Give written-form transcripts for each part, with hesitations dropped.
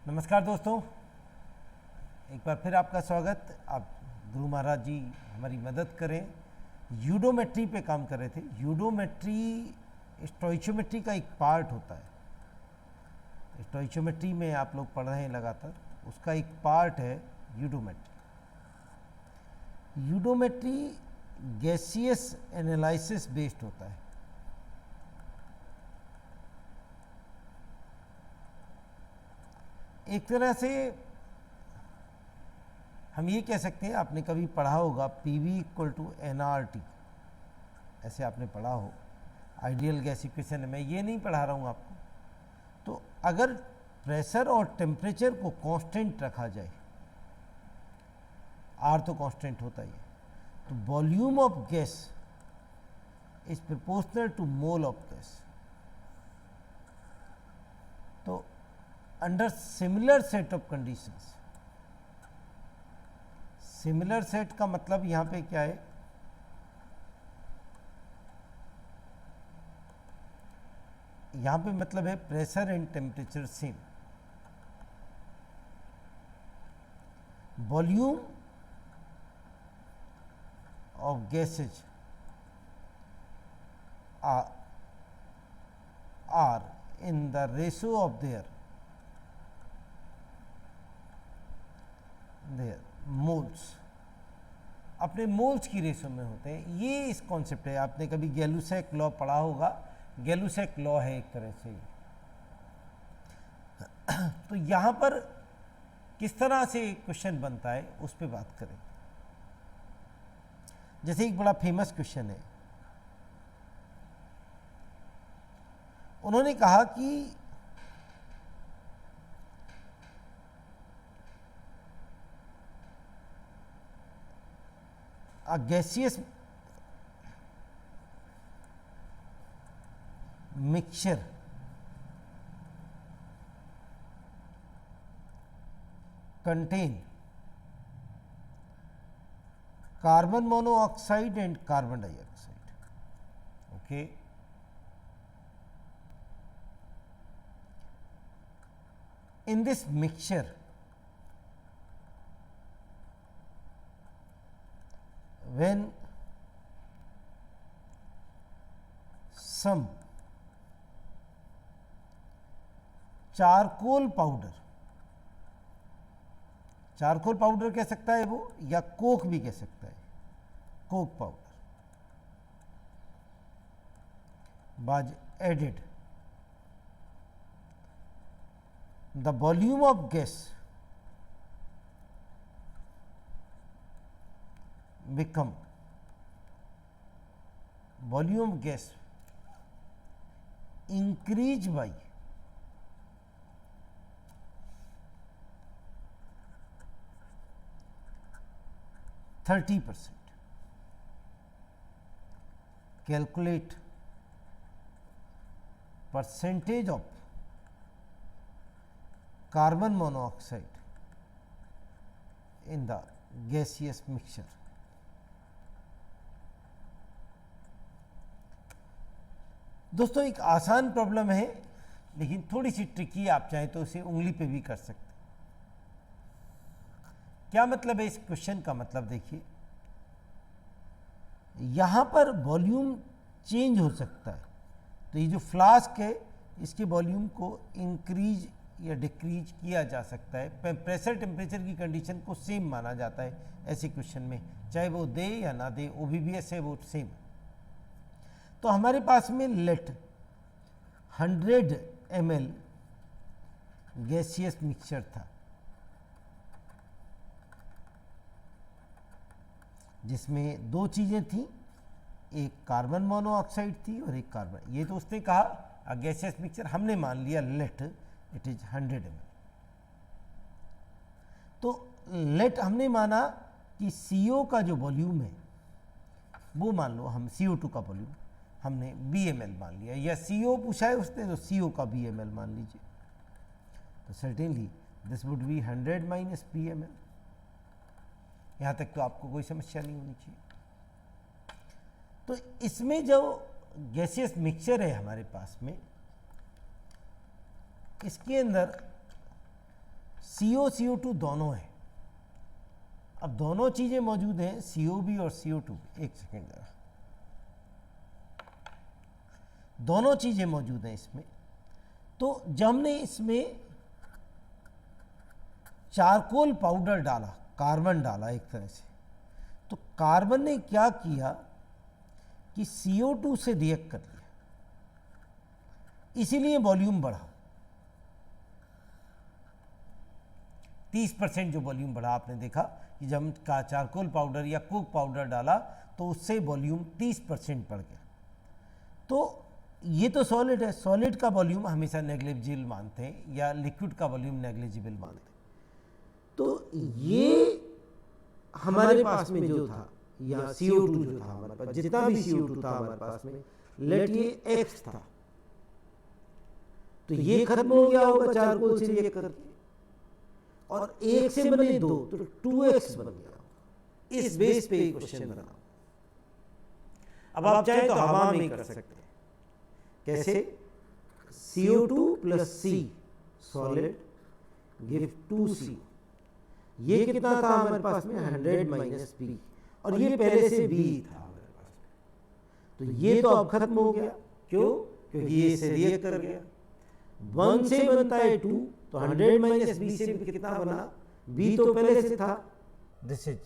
नमस्कार दोस्तों, एक बार फिर आपका स्वागत। आप ध्रुव महाराज जी हमारी मदद करें। यूडोमेट्री पे काम कर रहे थे। यूडोमेट्री स्टोइचोमेट्री का एक पार्ट होता है। स्टोइचोमेट्री में आप लोग पढ़ रहे हैं लगातार, उसका एक पार्ट है यूडोमेट्री। यूडोमेट्री गैसियस एनालिसिस बेस्ड होता है। एक तरह से हम ये कह सकते हैं, आपने कभी पढ़ा होगा पीवी इक्वल टू एनआरटी, ऐसे आपने पढ़ा हो आइडियल गैस इक्वेशन है। मैं ये नहीं पढ़ा रहा हूँ आपको। तो अगर प्रेशर और टेम्परेचर को कांस्टेंट रखा जाए, आर तो कांस्टेंट होता ही है, तो volume of gas is proportional to mole of gas. तो under similar set of conditions, similar set का मतलब यहां पे क्या है, यहां पे मतलब है pressure and temperature same, volume of gases are in the ratio of their moles, अपने मोल्स की रेशो में होते हैं। ये इस कॉन्सेप्ट है। आपने कभी गैलुसैक लॉ पढ़ा होगा। गैलुसैक लॉ है एक तरह से। तो यहां पर किस तरह से क्वेश्चन बनता है उस पर बात करें। जैसे एक बड़ा फेमस क्वेश्चन है, उन्होंने कहा कि a gaseous mixture contain carbon monoxide and carbon dioxide. Okay. In this mixture, when some charcoal powder, charcoal powder कह सकता है वो, या कोक भी कह सकता है, Coke powder was added, the volume of gas become, volume of gas increase by 30%. Calculate percentage of carbon monoxide in the gaseous mixture. दोस्तों, एक आसान प्रॉब्लम है लेकिन थोड़ी सी ट्रिकी। आप चाहें तो उसे उंगली पे भी कर सकते हैं। क्या मतलब है इस क्वेश्चन का? मतलब देखिए, यहां पर वॉल्यूम चेंज हो सकता है। तो ये जो फ्लास्क है, इसके वॉल्यूम को इंक्रीज या डिक्रीज किया जा सकता है। प्रेशर टेम्परेचर की कंडीशन को सेम माना जाता है ऐसे क्वेश्चन में, चाहे वो दे या ना दे, ओबीबीएस है वो सेम। तो हमारे पास में लेट 100 ml गैसियस मिक्सचर था, जिसमें दो चीजें थी, एक कार्बन मोनोऑक्साइड थी और एक कार्बन। ये तो उसने कहा गैसियस मिक्सचर, हमने मान लिया लेट इट इज 100 ml। तो लेट हमने माना कि CO का जो वॉल्यूम है वो मान लो, हम CO2 का वॉल्यूम हमने BML मान लिया, या CO पूछा है उसने तो CO का BML मान लीजिए। तो certainly this would be 100 minus BML। यहाँ तक तो आपको कोई समस्या नहीं होनी चाहिए। तो इसमें जो गैसियस मिक्सचर है हमारे पास में, इसके अंदर CO CO2 दोनों है। अब दोनों चीजें मौजूद हैं, CO भी और CO2 भी। एक सेकेंड जरा, दोनों चीजें मौजूद हैं इसमें। तो जब हमने इसमें चारकोल पाउडर डाला, कार्बन डाला एक तरह से, तो कार्बन ने क्या किया कि CO2 से रिएक्ट कर लिया, इसीलिए वॉल्यूम बढ़ा। 30% जो वॉल्यूम बढ़ा, आपने देखा कि जब का चारकोल पाउडर या कोक पाउडर डाला तो उससे वॉल्यूम 30% बढ़ गया। तो ये तो सॉलिड है, सॉलिड का वॉल्यूम हमेशा नेग्लिजिबल मानते हैं या लिक्विड का वॉल्यूम नेग्लिजिबल मानते हैं। तो ये हमारे पास में जो था, या CO2 जो था हमारे पास, जितना भी CO2 था हमारे पास में, लेट ये X था, तो ये खत्म हो गया होगा चारकोल से रिएक्ट करके, और 1 से बने 2 तो 2x बन गया। इस बेस पे क्वेश्चन बना। अब आप चाहें तो हवा में कर सकते हैं। कैसे? CO2 plus C solid give 2C। ये कितना था हमारे पास में? 100 माइनस B, और ये पहले से B था हमारे पास में। तो ये तो अब खत्म हो गया। क्यों? क्योंकि ये से रिएक्ट कर गया। 1 से बनता है 2, तो 100 माइनस B से कितना बना? B तो पहले से था। This is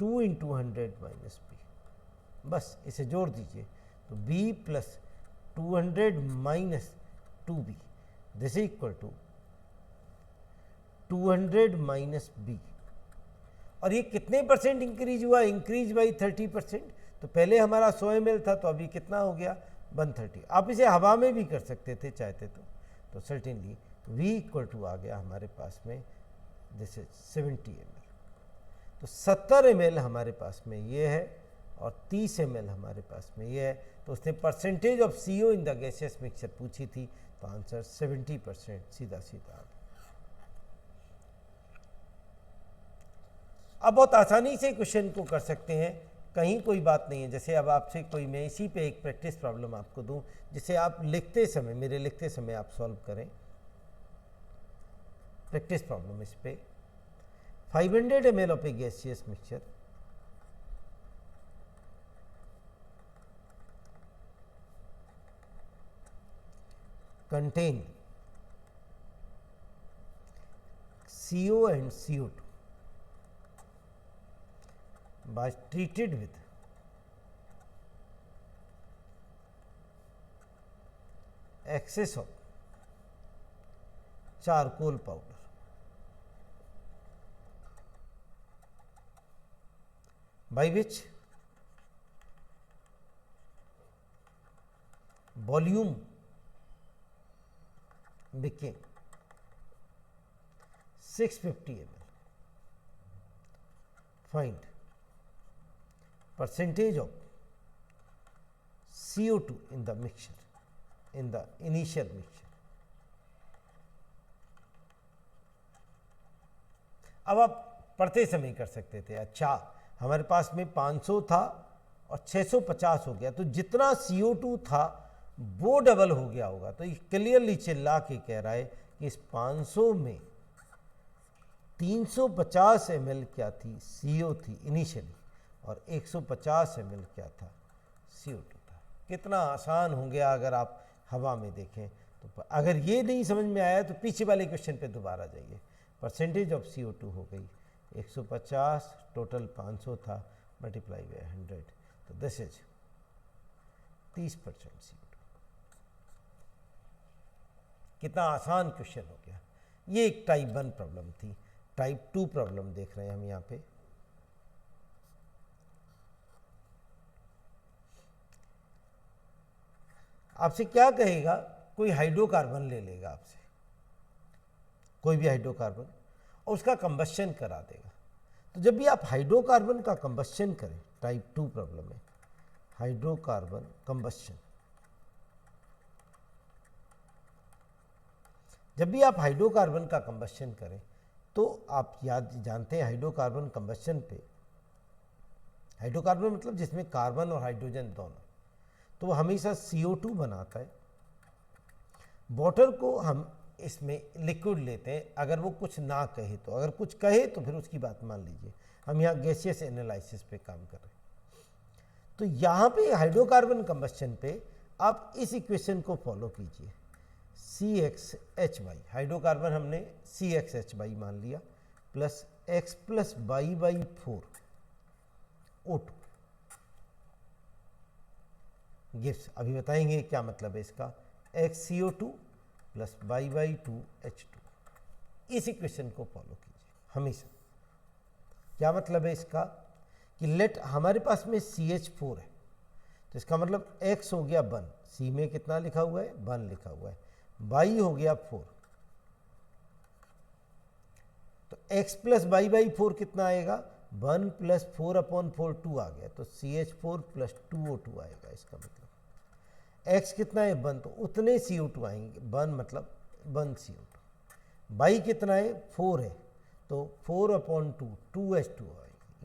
2 into 100 minus B। बस इसे जोड़ दीजिए, तो B plus 200 minus 2B, this is equal to 200 minus B। और ये कितने परसेंट इंक्रीज हुआ? Increase by 30%। तो पहले हमारा 100 ml था, तो अभी कितना हो गया? 130। आप इसे हवा में भी कर सकते थे चाहते तो सर्टेनली V इक्वल टू आ गया हमारे पास में, दिस इज 70 ml। तो 70 ml हमारे पास में ये है, और 30 ml हमारे पास में ये है। तो उसने percentage of CO in the gaseous mixture पूछी थी, तो आंसर 70% सीधा सीधा आ गया। अब बहुत आसानी से क्वेश्चन को कर सकते हैं, कहीं कोई बात नहीं है। जैसे अब आपसे कोई, मैं इसी पे एक प्रैक्टिस प्रॉब्लम आपको दूं, जिसे आप लिखते समय, मेरे लिखते समय आप सॉल्व करें। प्रैक्टिस प्रॉब्लम इस पे 500 ml of A gaseous mixture contain CO and CO2 by treated with excess of charcoal powder, by which volume became 650 ml. Find percentage of CO2 in the mixture, in the initial mixture. अब आप पढ़ते समय कर सकते थे, अच्छा हमारे पास में 500 था और 650 हो गया, तो जितना CO2 था वो डबल हो गया होगा। तो ये क्लियरली चिल्ला के कह रहा है कि इस 500 में 350 ml क्या थी? CO थी इनिशियली, और 150 ml क्या था? CO2 था। कितना आसान हो गया अगर आप हवा में देखें तो। अगर ये नहीं समझ में आया तो पीछे वाले क्वेश्चन पे दोबारा जाइए। परसेंटेज ऑफ CO2 हो गई 150, टोटल 500 था, मल्टीप्लाई बाय 100, तो दिस इज 30% CO2। कितना आसान क्वेश्चन हो गया। ये एक टाइप 1 प्रॉब्लम थी। टाइप 2 प्रॉब्लम देख रहे हैं हम यहाँ पे। आपसे क्या कहेगा? कोई हाइड्रोकार्बन ले लेगा आपसे, कोई भी हाइड्रोकार्बन, और उसका कंबस्शन करा देगा। तो जब भी आप हाइड्रोकार्बन का कंबस्शन करें, टाइप 2 प्रॉब्लम में हाइड्रोकार्बन कंबस्शन, जब भी आप हाइड्रोकार्बन का कंबस्शन करें तो आप जानते हैं हाइड्रोकार्बन कंबस्शन पे, हाइड्रोकार्बन मतलब जिसमें कार्बन और हाइड्रोजन दोनों, तो वो हमेशा CO2 बनाता है। वाटर को हम इसमें लिक्विड लेते हैं, अगर वो कुछ ना कहे तो, अगर कुछ कहे तो फिर उसकी बात मान लीजिए। हम यहाँ गैसियस एनालिसिस पे काम कर रहे हैं। तो यहाँ पे हाइड्रोकार्बन कंबस्शन पे आप इस इक्वेशन को फॉलो कीजिए, CXH, हाइड्रोकार्बन हमने CXH मान लिया, plus X plus by by 4 O2 gives, अभी बताएंगे क्या मतलब है इसका, XCO2 plus by by 2 H2। इस इक्वेशन को फॉलो कीजिए हमेशा। क्या मतलब है इसका कि लेट हमारे पास में CH4 है, तो इसका मतलब X हो गया 1, C में कितना लिखा हुआ है 1 लिखा हुआ है, बाई हो गया 4, तो X प्लस बाई बाई 4 कितना आएगा 1 प्लस 4 अपॉन 4 2 आ गया, तो CH4 प्लस 2O2 आएगा। इसका मतलब X कितना है 1, तो उतने CO2 आएंगे, 1 मतलब 1 CO2, बाई कितना है 4 है, तो 4 अपॉन 2 2H2 आएगी।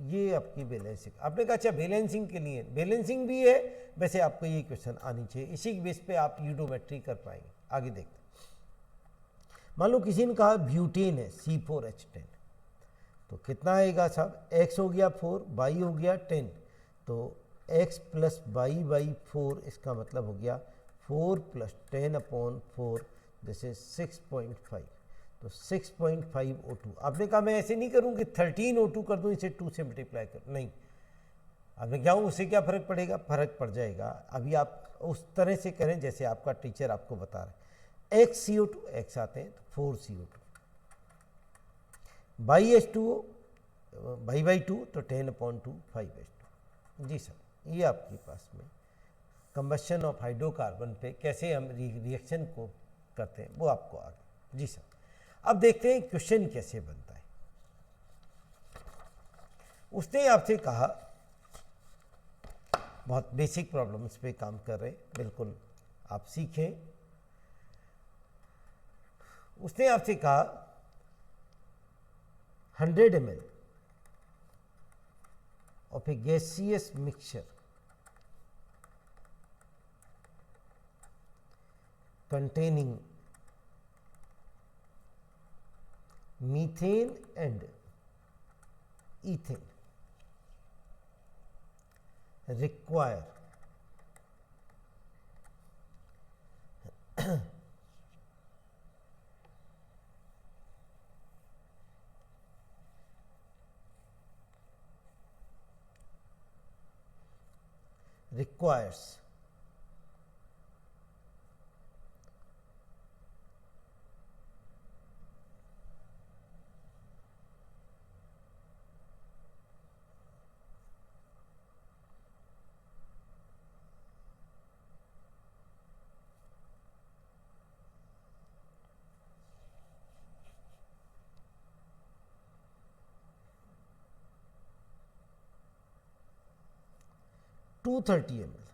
ये आपकी बैलेंसिंग। आपने कहा अच्छा बैलेंसिंग के लिए, बैलेंसिंग भी है, वैसे आपको ये क्वेश्चन आनी चाहिए, इसी बेस पे आप यूडोमेट्री कर पाएंगे। आगे देखते हैं, मान लो किसी ने कहा ब्यूटेन है C4H10, तो कितना आएगा साहब, X हो गया 4, बाई हो गया 10, तो X प्लस बाई बाई 4, इसका मतलब हो गया 4 प्लस 10 अपॉन 4, जैसे 6.5, तो 6.5 O2। आपने कहा मैं ऐसे नहीं करूँ कि 13 O2 कर दूँ, इसे 2 से मल्टीप्लाई कर, नहीं, आपने क्या, उससे क्या फ़र्क पड़ेगा, फ़र्क पड़ जाएगा। अभी आप उस तरह से करें जैसे आपका टीचर आपको बता रहे, XCO2 X आते हैं तो 4 CO2, by H2O by by 2, तो 10 अपॉन 2 5H2। जी सर, ये आपके पास में कंबशन ऑफ हाइड्रोकार्बन पे कैसे हम रिएक्शन को करते हैं वो आपको आगे। जी सर, अब देखते हैं क्वेश्चन कैसे बनता है। उसने आपसे कहा, बहुत बेसिक प्रॉब्लम्स पे काम कर रहे, बिल्कुल आप सीखें। उसने आपसे कहा 100 ml of a gaseous mixture containing methane and ethane require requires 230 ml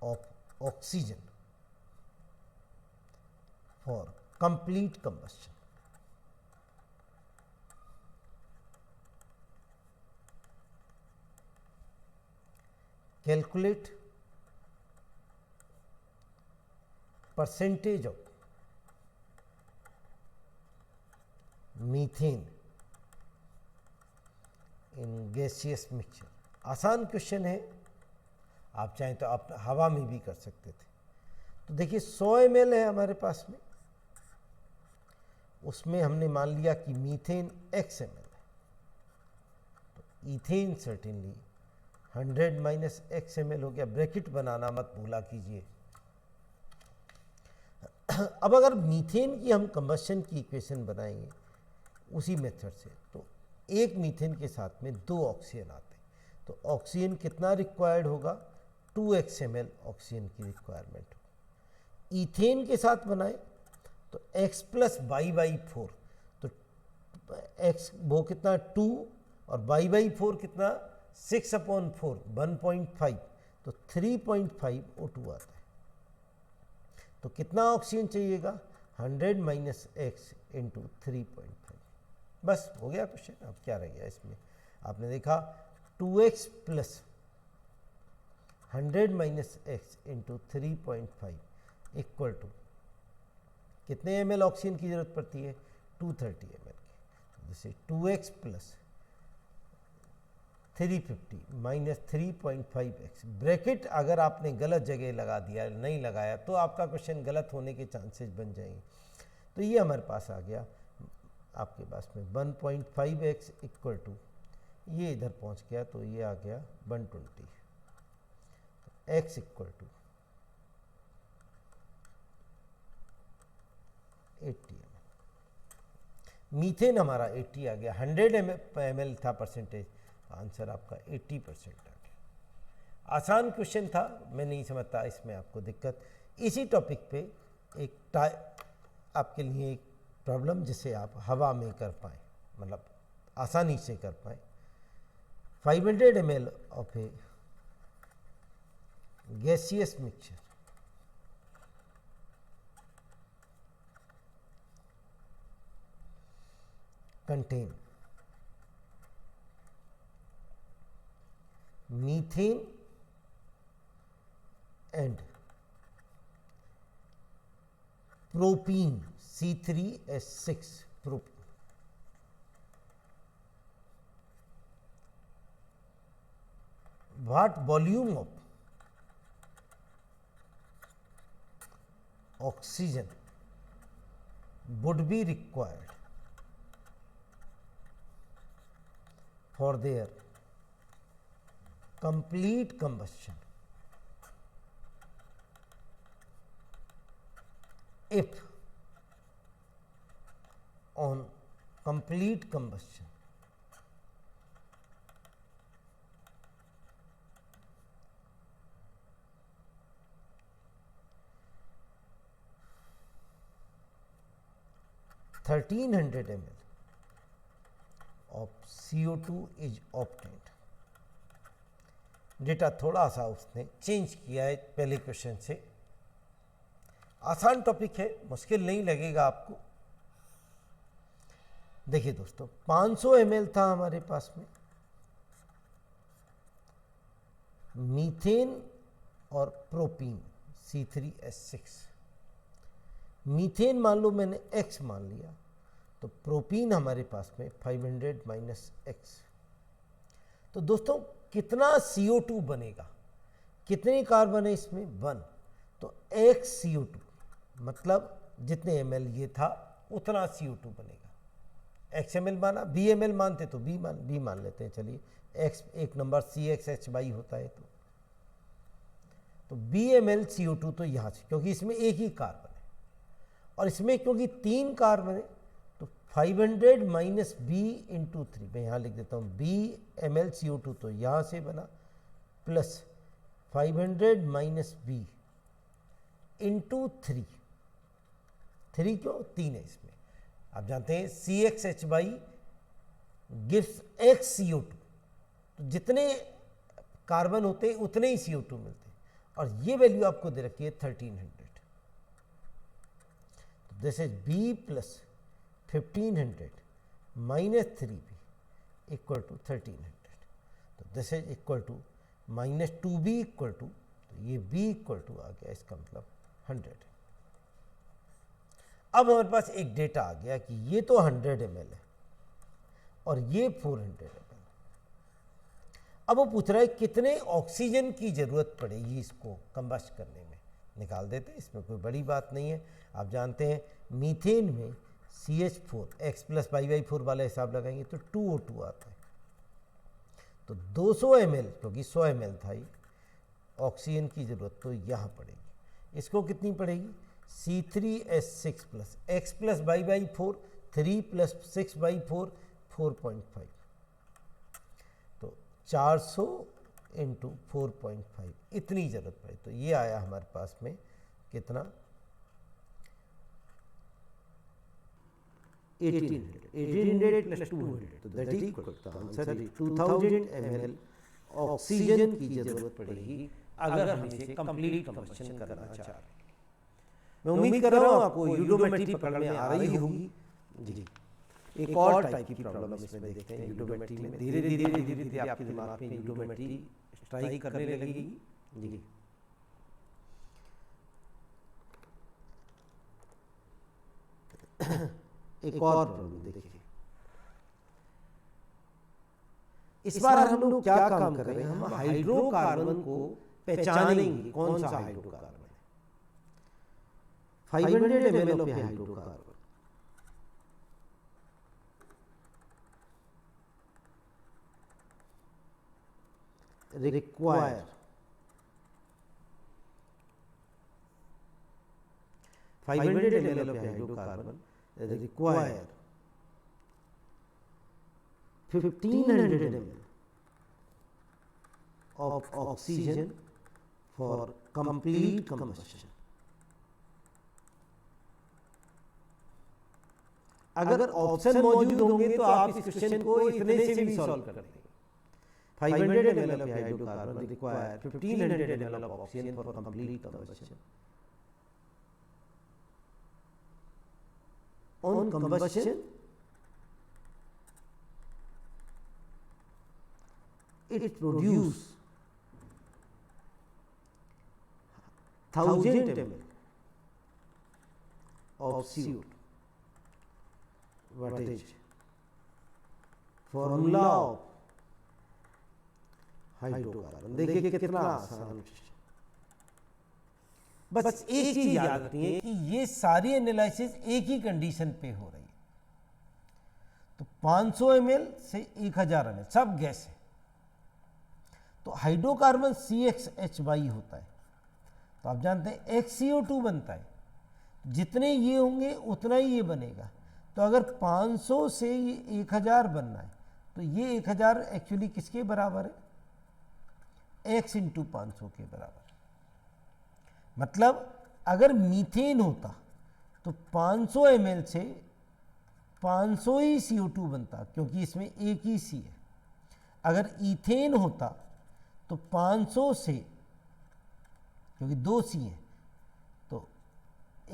of oxygen for complete combustion. Calculate percentage of methane in gaseous mixture. आसान क्वेश्चन है, आप चाहें तो आप हवा में भी कर सकते थे। तो देखिए 100 ml है हमारे पास में, उसमें हमने मान लिया कि मीथेन x ml है, तो ethane certainly 100 minus x ml हो गया। ब्रैकेट बनाना मत भूला कीजिए। अब अगर मीथेन की हम कंबशन की इक्वेशन बनाएंगे उसी मेथड से, तो एक मीथेन के साथ में 2 ऑक्सीजन आते हैं, तो ऑक्सीजन कितना रिक्वायर्ड होगा, 2x ml ऑक्सीजन की रिक्वायरमेंट होगी। इथेन के साथ बनाए तो x प्लस बाई बाई 4, तो x वो कितना 2 और बाई बाई 4 कितना 6 अपॉन 4 1.5, तो 3.5 O2 आता है। तो कितना ऑक्सीजन चाहिएगा, 100 माइनस एक्स इंटू 3.5। बस हो गया क्वेश्चन। अब क्या रह गया इसमें, आपने देखा 2x plus 100 minus X into 3.5 equal to कितने ml ऑक्सीजन की जरूरत पड़ती है, 230 ml की, जैसे 2x plus 350 minus 3.5x। Bracket अगर आपने गलत जगह लगा दिया, नहीं लगाया, तो आपका क्वेश्चन गलत होने के चांसेस बन जाएंगे। तो ये हमारे पास आ गया आपके पास में 1.5x इक्वल टू, ये इधर पहुंच गया तो ये आ गया 120, x equal to 80 ml। Methane हमारा 80 आ गया, 100 ml था परसेंटेज, आंसर आपका 80% आ गया। आसान क्वेश्चन था, मैं नहीं समझता इसमें आपको दिक्कत। इसी टॉपिक पे एक आपके लिए एक प्रॉब्लम जिसे आप हवा में कर पाए, मतलब आसानी से कर पाए। 500 ml of A gaseous mixture contain methane and propene C3H6 propene. What volume of oxygen would be required for their complete combustion if on complete combustion (1300 ml) of CO2 is obtained। Data थोड़ा सा उसने change किया है पहले question से। आसान topic है, मुश्किल नहीं लगेगा आपको। देखिए दोस्तों, 500 ml था हमारे पास में मीथेन और प्रोपीन C3H6। मीथेन मान लो मैंने x मान लिया, तो प्रोपीन हमारे पास में 500 माइनस x। तो दोस्तों कितना CO2 बनेगा, कितने कार्बन है इसमें, 1, तो x CO2 मतलब जितने ml ये था उतना CO2 बनेगा। x ml माना, b ml मानते तो b मान लेते हैं, चलिए x एक नंबर CXH होता है तो b ml CO2 तो यहाँ से, क्योंकि इसमें एक ही कार्बन है और इसमें क्योंकि 3 कार्बन है तो 500 माइनस b इंटू 3, मैं यहाँ लिख देता हूँ b ml CO2 तो यहाँ से बना, प्लस 500 माइनस b इंटू 3 क्यों, 3 है इसमें। आप जानते हैं CXH गिव्स x CO2, तो जितने कार्बन होते हैं उतने ही CO2 मिलते हैं, और ये वैल्यू आपको दे रखी है 1300। तो this is b plus 1500 minus 3b equal to 1300। तो this is equal to minus 2b equal to, तो ये b इक्वल टू आ गया, इसका मतलब 100। अब हमारे पास एक डेटा आ गया कि ये तो 100 ml है और ये 400 ml। अब वो पूछ रहा है कितने ऑक्सीजन की जरूरत पड़ेगी इसको कंबस्ट करने में। निकाल देते हैं, इसमें कोई बड़ी बात नहीं है। आप जानते हैं मीथेन में CH4 x प्लस y/4 वाला हिसाब लगाएंगे तो 2O2 आता है। तो 200 ml, क्योंकि 100 ml था ये, ऑक्सीजन की जरूरत तो यहाँ पड़ेगी। इसको कितनी पड़ेगी, C3H6 plus x plus y/4, 3 plus 6/4, 4.5, तो 400 इंटू 4.5 इतनी जरूरत पड़े। तो ये आया हमारे पास में कितना, 1800 प्लस 200, तो that is equal to answer 2000 ml oxygen की जरूरत पड़ेगी अगर हम इसे कंप्लीट कंबशन करना चाह रहे हैं। मैं उम्मीद कर रहा हूँ आपको यूडोमेट्री पकड़ में आ रही होगी। जी, एक और टाइप की प्रॉब्लम इसमें देखते हैं। यूडोमेट्री में धीरे धीरे आपके दिमाग में यूडोमेट्री स्ट्राइक करने लगेगी। जी, एक और प्रॉब्लम देखिए, इस बार हम लोग क्या काम कर रहे हैं, हम हाइड्रोकार्बन को पहचानेंगे कौन सा हाइड्रोकार्बन है। 500 ml of hydrocarbon require 500 ml of hydrocarbon require 1500 ml of oxygen for complete combustion। अगर ऑप्शन मौजूद होंगे तो आप इस क्वेश्चन को इतने से भी सॉल्व कर देंगे। 500 ml of hydrocarbon require 1500 ml of oxygen for complete combustion। On combustion, it produce 1000 ml of CO2। What is formula of hydrocarbon? देखिए कितना आसान, बस एक चीज याद रखिए कि ये सारी एनालिसिस एक ही कंडीशन पे हो रही है। तो 500 ml से 1000 ml सब गैस है, तो हाइड्रोकार्बन CHHY होता है, तो आप जानते हैं HCO2 बनता है, जितने ये होंगे उतना ही ये बनेगा। तो अगर 500 से ये 1000 बनना है तो ये 1000 एक्चुअली किसके बराबर है, x इंटू 500 के बराबर। मतलब अगर मीथेन होता तो 500 ml से 500 ही CO2 बनता, क्योंकि इसमें एक ही C है। अगर ईथेन होता तो 500 से, क्योंकि 2 C है, तो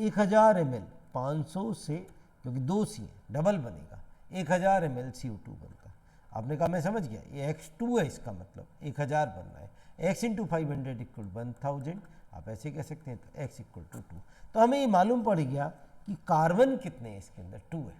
1000 ml 500 से, क्योंकि 2 C है, डबल बनेगा, 1000 ml CO2 बनता। आपने कहा मैं समझ गया, ये x2 है, इसका मतलब 1000 बनना है। x इंटू 500 इक्वल 1000, आप ऐसे कह सकते हैं, तो x इक्वल टू 2। तो हमें ये मालूम पड़ गया कि कार्बन कितने हैं इसके अंदर, 2 है।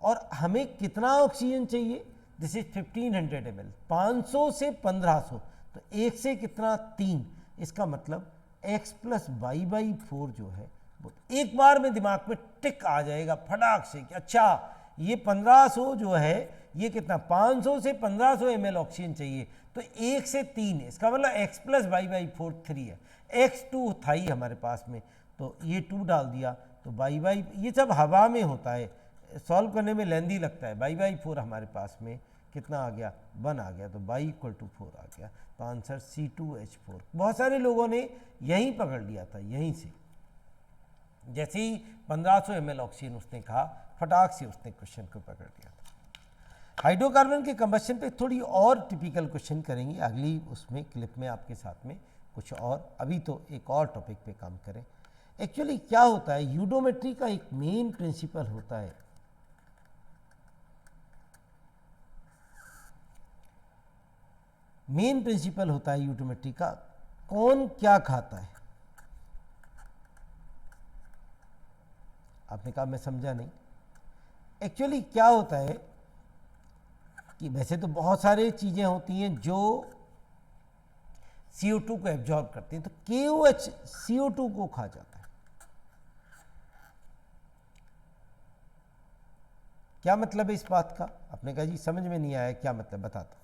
और हमें कितना ऑक्सीजन चाहिए, दिस इज 1500 ml, 500 से 1500, तो 1 से कितना 3, इसका मतलब x प्लस y/4 जो है वो एक बार में दिमाग में टिक आ जाएगा फटाक से कि अच्छा ये 1500 जो है ये कितना, 500 से 1500 ml ऑक्सीजन चाहिए, तो 1 से 3 है, इसका मतलब x प्लस y/4 3 है। x2 था ही हमारे पास में, तो ये 2 डाल दिया, तो y/, ये सब हवा में होता है, सॉल्व करने में लेंदी लगता है। y/4 हमारे पास में कितना आ गया, 1 आ गया, तो y इक्वल टू 4 आ गया, तो आंसर C2H4। बहुत सारे लोगों ने यहीं पकड़ लिया था, यहीं से जैसे ही 1500 ml ऑक्सीजन उसने कहा, फटाक से उसने क्वेश्चन को पकड़ लिया था। हाइड्रोकार्बन के कंबशन पे थोड़ी और टिपिकल क्वेश्चन करेंगे अगली उसमें क्लिप में आपके साथ में कुछ और, अभी तो एक और टॉपिक पे काम करें। एक्चुअली क्या होता है, यूडोमेट्री का एक मेन प्रिंसिपल होता है, यूडोमेट्री का, कौन क्या खाता है। आपने कहा मैं समझा नहीं। एक्चुअली क्या होता है कि वैसे तो बहुत सारी चीज़ें होती हैं जो CO2 को एब्जॉर्ब करती हैं, तो KOH CO2 को खा जाता है। क्या मतलब है इस बात का? आपने कहा जी समझ में नहीं आया, क्या मतलब बताता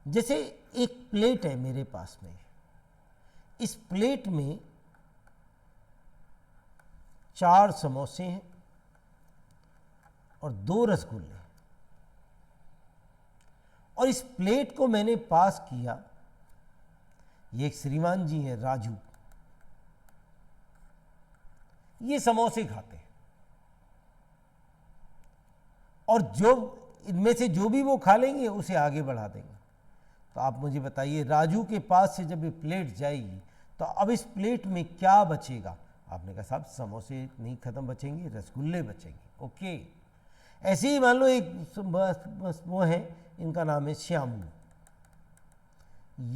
हूं। जैसे एक प्लेट है मेरे पास में, इस प्लेट में 4 समोसे हैं और 2 रसगुल्ले, और इस प्लेट को मैंने पास किया, ये एक श्रीमान जी हैं राजू, ये समोसे खाते हैं, और जो इनमें से जो भी वो खा लेंगे उसे आगे बढ़ा देंगे। तो आप मुझे बताइए, राजू के पास से जब ये प्लेट जाएगी तो अब इस प्लेट में क्या बचेगा? आपने कहा साहब समोसे नहीं खत्म बचेंगे, रसगुल्ले बचेंगे। ओके, ऐसे ही मान लो एक बस वो है, इनका नाम है श्यामू,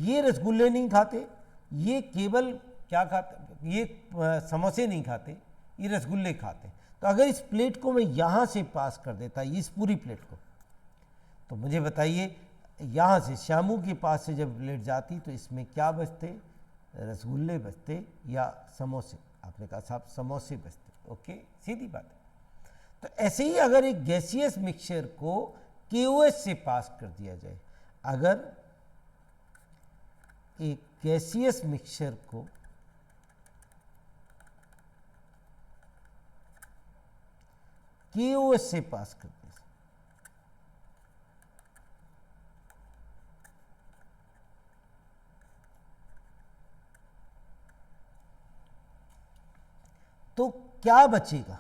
ये रसगुल्ले नहीं खाते, ये केवल क्या खाते, ये समोसे नहीं खाते, ये रसगुल्ले खाते हैं। तो अगर इस प्लेट को मैं यहाँ से पास कर देता, इस पूरी प्लेट को, तो मुझे बताइए यहाँ से श्यामू के पास से जब प्लेट जाती तो इसमें क्या बचते, रसगुल्ले बचते या समोसे। आपने कहा साहब समोसे बचते, ओके, सीधी बात है। तो ऐसे ही अगर एक गैसियस मिक्सचर को KOH से पास कर दिया जाए, अगर एक गैसियस मिक्सचर को KOH से पास कर दिया, तो क्या बचेगा?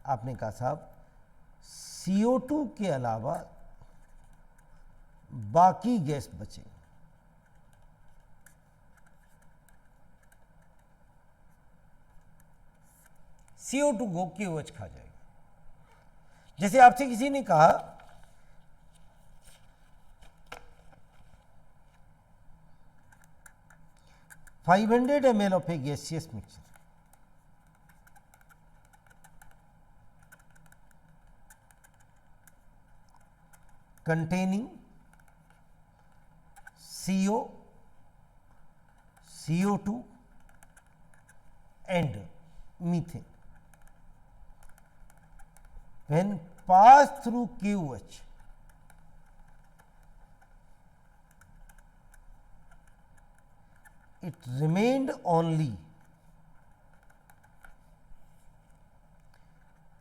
आपने कहा साहब CO2 के अलावा बाकी गैस बचे। CO2 को KOH खा जाएगा। जैसे आपसे किसी ने कहा 500 ml of a gaseous mixture containing CO, CO2 and methane, when passed through KOH, it remained only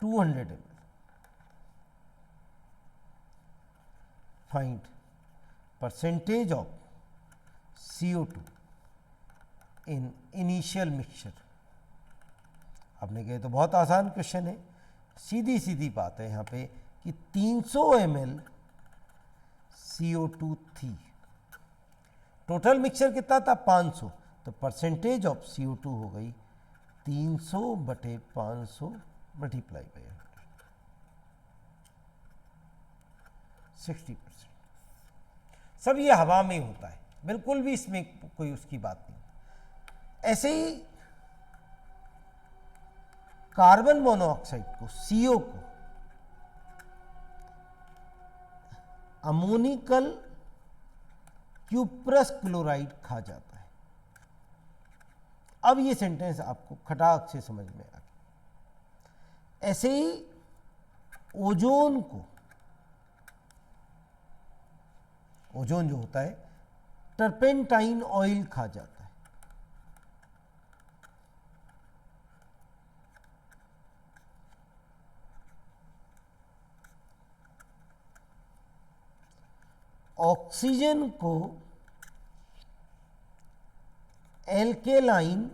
200 ml. Find percentage of CO2 in initial mixture. आपने कहे तो बहुत आसान क्वेश्चन है, सीधी सीधी बात है यहाँ पे कि 300 ml CO2 थी, टोटल मिक्सचर कितना था 500, तो परसेंटेज ऑफ CO2 हो गई 300/500 मल्टीप्लाई बाई 60%। सब ये हवा में होता है, बिल्कुल भी इसमें कोई उसकी बात नहीं। ऐसे ही कार्बन मोनोऑक्साइड को, CO को अमोनिकल क्यूप्रस क्लोराइड खा जाता है। अब ये सेंटेंस आपको खटाक से समझ में आ गया। ऐसे ही ओजोन को, ओजोन जो होता है टर्पेंटाइन ऑयल खा जाता है। ऑक्सीजन को एल्केलाइन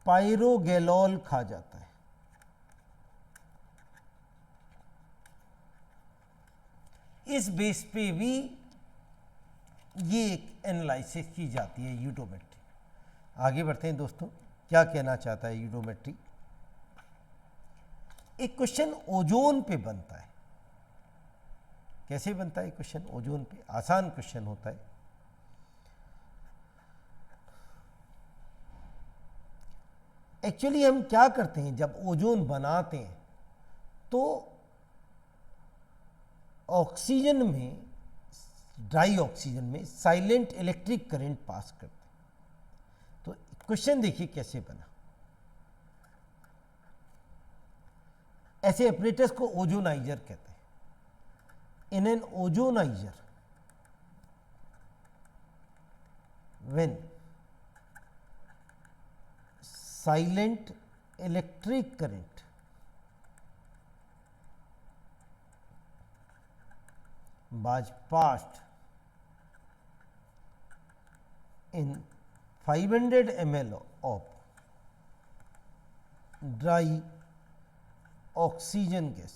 पायरोगैलोल खा जाता है। इस बेस पे भी ये एक एनालिसिस की जाती है, यूडोमेट्री। आगे बढ़ते हैं दोस्तों, क्या कहना चाहता है यूडोमेट्री। एक क्वेश्चन ओजोन पे बनता है। कैसे बनता है क्वेश्चन ओजोन पे? आसान क्वेश्चन होता है। एक्चुअली हम क्या करते हैं जब ओजोन बनाते हैं तो ऑक्सीजन में, ड्राई ऑक्सीजन में साइलेंट इलेक्ट्रिक करंट पास करते हैं। तो क्वेश्चन देखिए कैसे बना। ऐसे ऑपरेटर्स को ओजोनाइजर कहते हैं। In an ozonizer, when silent electric current was passed in 500 ml of dry oxygen gas,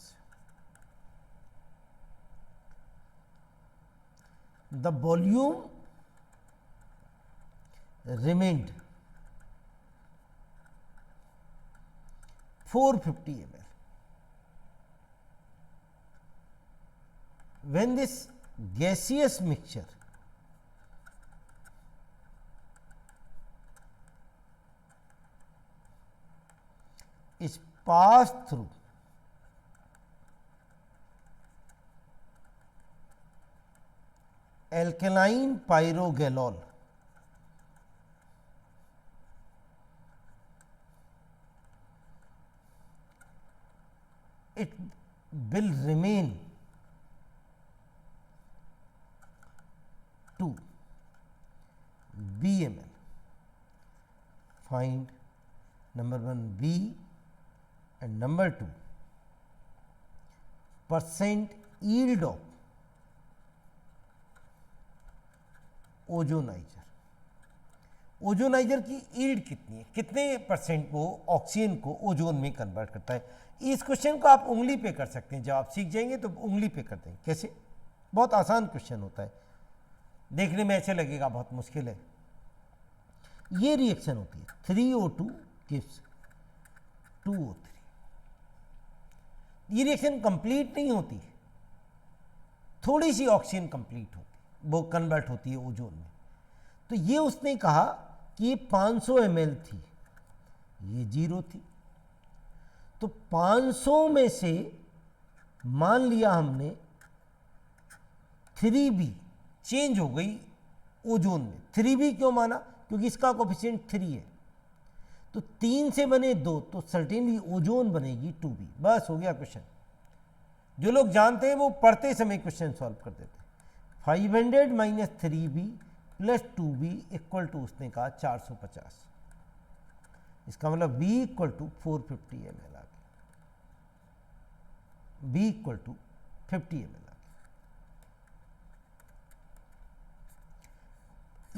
the volume remained 450 ml. When this gaseous mixture is passed through alkaline pyrogallol, it will remain to BML. Find number 1 B and number 2 % yield of ozoniser. Ozoniser की yield कितनी है, कितने percent वो oxygen को ozone में convert करता है। इस क्वेश्चन को आप उंगली पे कर सकते हैं, जब आप सीख जाएंगे तो उंगली पे कर देंगे। कैसे? बहुत आसान क्वेश्चन होता है, देखने में ऐसे लगेगा बहुत मुश्किल है। ये रिएक्शन होती है 3O2 gives 2O3। ये रिएक्शन कंप्लीट नहीं होती, थोड़ी सी ऑक्सीजन कंप्लीट होती, वो कन्वर्ट होती है ओजोन में। तो ये उसने कहा कि ये 500 ml थी, ये 0 थी, तो 500 में से मान लिया हमने 3B चेंज हो गई ओजोन में। 3B क्यों माना? क्योंकि इसका कोफिशिएंट 3 है, तो 3 से बने 2, तो सर्टेनली ओजोन बनेगी 2B। बस हो गया क्वेश्चन। जो लोग जानते हैं वो पढ़ते समय क्वेश्चन सॉल्व कर देते हैं। 500 minus 3B plus 2B equal to उसने कहा 450। इसका मतलब B इक्वल टू 450 ml आ गया। B इक्वल टू 50 ml आ गया।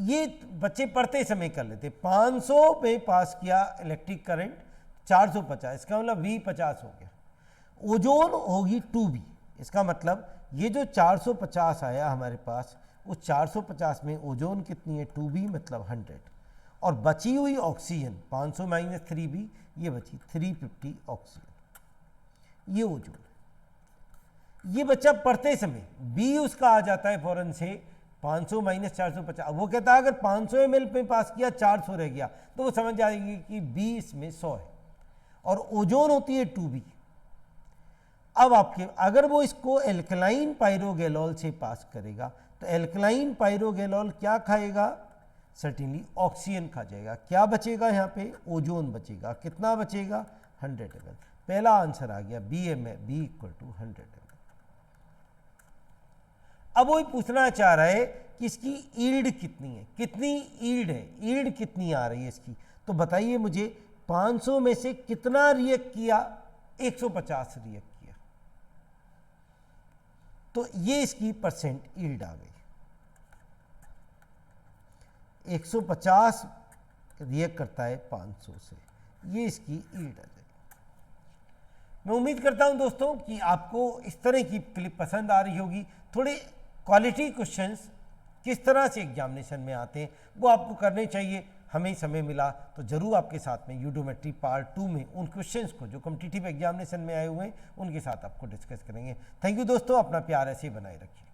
ये बच्चे पढ़ते समय कर लेते। 500 पे पास किया इलेक्ट्रिक करंट 450, इसका मतलब V 50 हो गया। ओजोन होगी 2B, इसका मतलब ये जो 450 आया हमारे पास, उस 450 में ओजोन कितनी है 2B मतलब 100, और बची हुई ऑक्सीजन 500 माइनस 3B ये बची 350 ऑक्सीजन, ये ओजोन है। ये बच्चा पढ़ते समय B उसका आ जाता है फौरन से 500 माइनस 450। वो कहता है अगर 500 ml पे पास किया 400 रह गया, तो वो समझ जाएगी कि B इसमें 100 है, और ओजोन होती है 2B। अब आपके अगर वो इसको एल्कलाइन पायरोगैलोल से पास करेगा, तो एल्कलाइन पायरोगैलोल क्या खाएगा? सर्टेनली ऑक्सीजन खा जाएगा। क्या बचेगा यहाँ पे? ओजोन बचेगा। कितना बचेगा? 100 ml। पहला आंसर आ गया B इक्वल टू 100 ml। अब वो पूछना चाह रहा है कि इसकी यील्ड कितनी है, कितनी यील्ड है, यील्ड कितनी आ रही है इसकी। तो बताइए मुझे 500 में से कितना रिएक्ट किया? 150 रिएक्ट किया, तो ये इसकी परसेंट यील्ड आ गई। 150 रिएक्ट करता है 500 से, ये इसकी यील्ड आ जाएगी। मैं उम्मीद करता हूं दोस्तों कि आपको इस तरह की क्लिप पसंद आ रही होगी। थोड़े क्वालिटी क्वेश्चंस किस तरह से एग्जामिनेशन में आते हैं वो आपको करने चाहिए। हमें समय मिला तो ज़रूर आपके साथ में यूडोमेट्री पार्ट 2 में उन क्वेश्चंस को जो कॉम्पिटिटिव एग्जामिनेशन में आए हुए हैं उनके साथ आपको डिस्कस करेंगे। थैंक यू दोस्तों, अपना प्यार ऐसे ही बनाए रखिए।